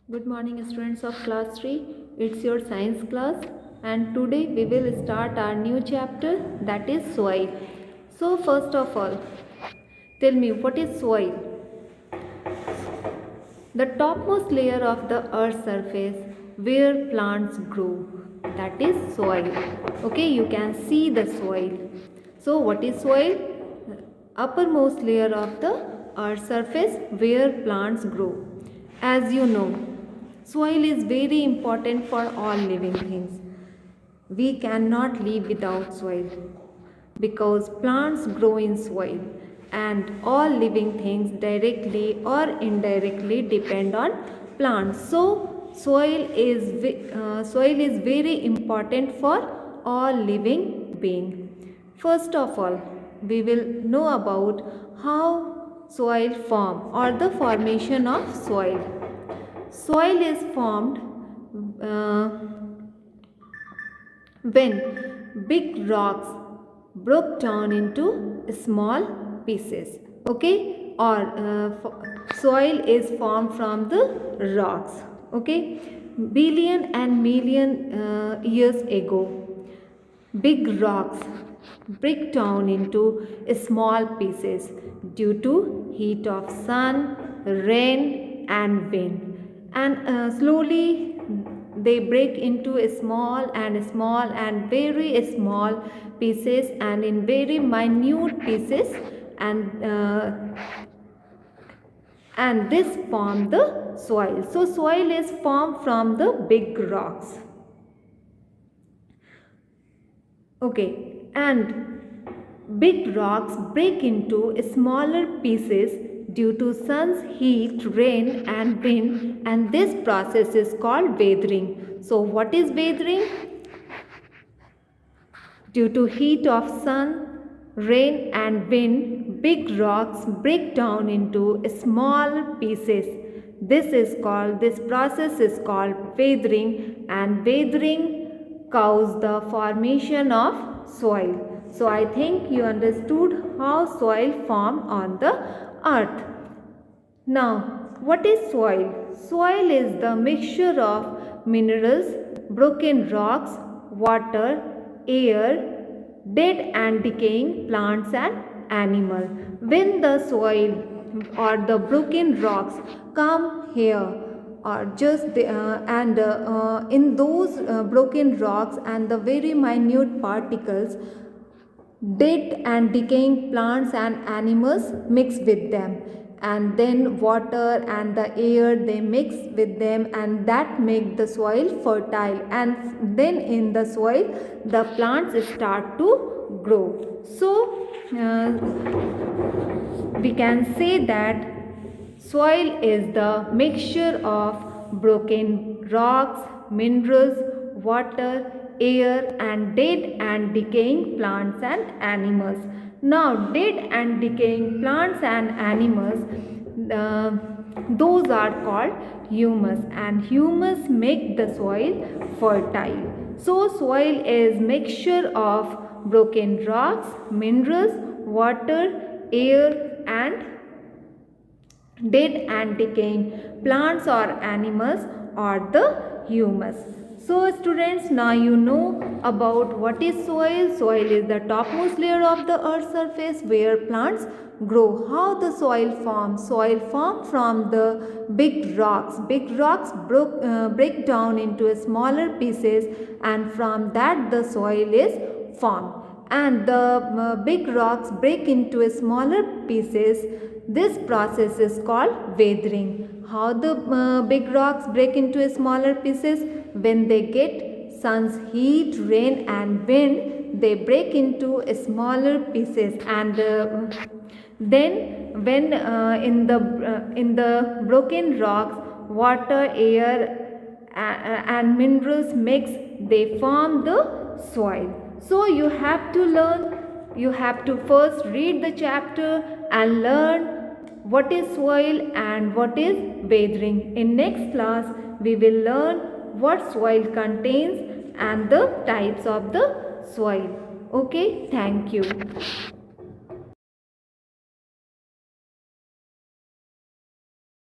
Good morning students of class 3. It's your science class and today we will start our new chapter, that is soil. So first of all, tell me what is soil? The topmost layer of the earth's surface where plants grow, that is soil. Okay, you can see the soil. So what is soil? Uppermost layer of the earth's surface where plants grow. As you know, soil is very important for all living things. We cannot live without soil because plants grow in soil and all living things directly or indirectly depend on plants. So soil is very important for all living being. First of all, we will know about how soil form or the formation of soil. Soil is formed uh, when big rocks broke down into small pieces, okay, or soil is formed from the rocks, okay. Billion and million years ago, big rocks break down into small pieces due to heat of sun, rain and wind, and slowly they break into a small and very small pieces and in very minute pieces, and this form the soil. So soil is formed from the big rocks, okay, and big rocks break into smaller pieces due to sun's heat, rain and wind, and this process is called weathering. So what is weathering? Due to heat of sun, rain and wind, big rocks break down into small pieces. This process is called weathering, and weathering causes the formation of soil. So I think you understood how soil formed on the earth. Now, what is soil? Soil is the mixture of minerals, broken rocks, water, air, dead and decaying plants and animals. When the soil or the broken rocks come here, or just in those broken rocks and the very minute particles, dead and decaying plants and animals mix with them, and then water and the air they mix with them, and that make the soil fertile, and then in the soil the plants start to grow. So we can say that soil is the mixture of broken rocks, minerals, water, air and dead and decaying plants and animals. Now dead and decaying plants and animals, those are called humus, and humus make the soil fertile. So soil is mixture of broken rocks, minerals, water, air and dead and decaying plants or animals are the humus. So students, now you know about what is soil. Soil is the topmost layer of the earth's surface where plants grow. How the soil forms? Soil formed from the big rocks. Big rocks break down into smaller pieces, and from that the soil is formed. And the big rocks break into smaller pieces. This process is called weathering. How the big rocks break into smaller pieces? When they get sun's heat, rain and wind, they break into smaller pieces, and then when in the broken rocks, water, air and minerals mix, they form the soil. So you have to learn, you have to first read the chapter and learn what is soil and what is weathering. In next class, we will learn what soil contains and the types of the soil. Okay, thank you.